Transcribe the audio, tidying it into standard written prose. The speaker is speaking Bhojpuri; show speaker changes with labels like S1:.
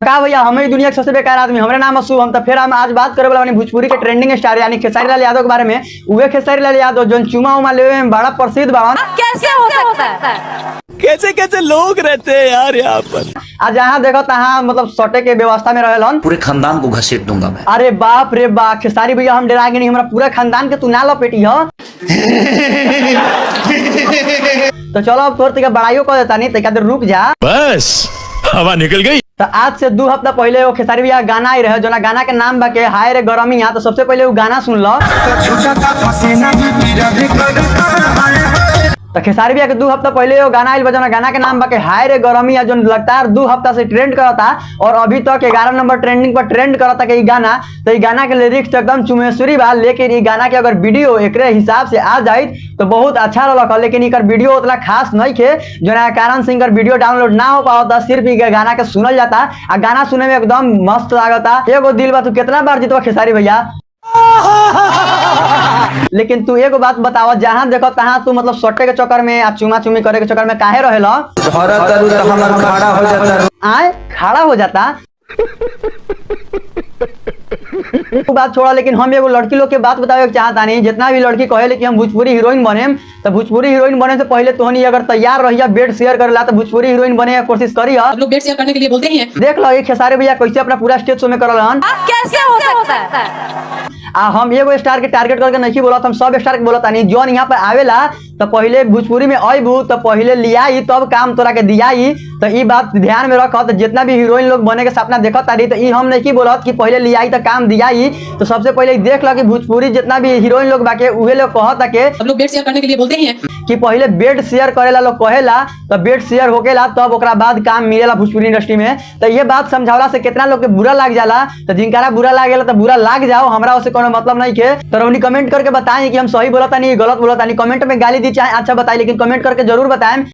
S1: का भैया हम ही दुनिया के सबसे बेकार आदमी, हमारे नाम अशुभ। हम तो फिर हम आज बात करे वाला भोजपुरी के ट्रेंडिंग स्टार यानी खेसारी लाल यादव के बारे में। उहे खेसारी लाल यादव जो चुमा उमा लेवे में बड़ा प्रसिद्ध बावन।
S2: कैसे हो सकता है?
S3: कैसे कैसे लोग रहते हैं यार यहाँ पर।
S1: आज जहाँ देखो तहाँ मतलब सटे के व्यवस्था में रहेलन।
S4: पूरे खानदान को घसीट दूंगा मैं।
S1: अरे बाप रे बाप, खेसारी भैया हम डरा के नहीं, हमारा पूरा खानदान के तू ना लपेटी हो। तो चलो अब तोर तक बड़ाइयो कर देता नहीं, तक रुक जा,
S3: बस हवा निकल गई।
S1: तो आज से 2 हफ्ता पहले वो खेसारी भैया गाना आई रहे, जो ना गाना के नाम बा के हाय रे गरमिया। तो सबसे पहले वो गाना सुन लो। तो खेसारी भैया के 2 हफ्ता पहले वो गाना आइल बा, जो ना गाना के नाम बा के हाय रे गरमिया, जो लगातार 2 हफ्ता से ट्रेंड करता और अभी तक 11 नंबर ट्रेंडिंग पर ट्रेंड करता के गाना। तो ये गाना के लिरिक्स एकदम चुमेश्वरी बा, लेकिन ये गाना के अगर वीडियो एकरे हिसाब से आ जाए तो बहुत अच्छा लगा। लेकिन इकर वीडियो उतना खास नहीं थे, जो ना कारण से इनकर वीडियो डाउनलोड ना हो पाता, सिर्फ ये गाना के सुनल जाता। आ गाना सुने में एकदम मस्त लागता। एगो दिल बा तू कितना बार जीतवा खेसारी भैया। लेकिन तू एगो बात बतावा, जहाँ देखो तहाँ तू मतलब सट्टे के चक्कर में आ चुमा चुमी करे के चक्कर में काहे रहेला? आए खड़ा हो जाता। बात छोड़ा, लेकिन हम एगो लड़की लोग के बात बतावे के चाहता नहीं। जितना भी लड़की कहे कि हम भोजपुरी हीरोइन बने, तो भोजपुरी हीरोइन बने से पहले तोहनी अगर तैयार रहिया बेड शेयर करेला तो भोजपुरी हीरोइन बने की कोशिश करिए।
S2: हम लोग बेड शेयर करने के लिए बोलते ही हैं।
S1: देख लो ये खेसारी भैया कैसे अपना पूरा स्टेज शो में करलन।
S2: कैसे हो सकता है?
S1: हम एगो स्टार के टारगेट करके नहीं बोलत, हम सब स्टार के बोलत नहीं। जौन यहाँ पे आवेला तो पहले भोजपुरी में अबू तो पहले लियाई तब काम तोरा के दियाई। तो ई बात ध्यान में रख। तो जितना भी हीरोइन लोग बने के सपना देखत तारी, तो ई हम नहीं बोलत कि पहले लियाई तो काम दियाई। तो सबसे पहले देख लो कि भोजपुरी जितना भी हीरोइन लोग बाके उहे लोग कहता के
S2: हम लोग बेड शेयर करने के लिए बोलते ही हैं
S1: कि पहले बेड शेयर करेला लोग कहेला, तो बेड शेयर होकेला तब ओकरा बाद काम मिलेला भोजपुरी इंडस्ट्री में। तो ये बात समझावला से कितना लोग के बुरा लग जाला। तो जिनका बुरा लागेला तो बुरा लाग जाओ, हमरा उससे कोनो मतलब नहीं के। तो रौनी कमेंट करके बताएं कि हम सही बोलता नहीं गलत बोलता नहीं। कमेंट में गाली दी चाहे अच्छा बताएं, लेकिन कमेंट करके जरूर बताएं।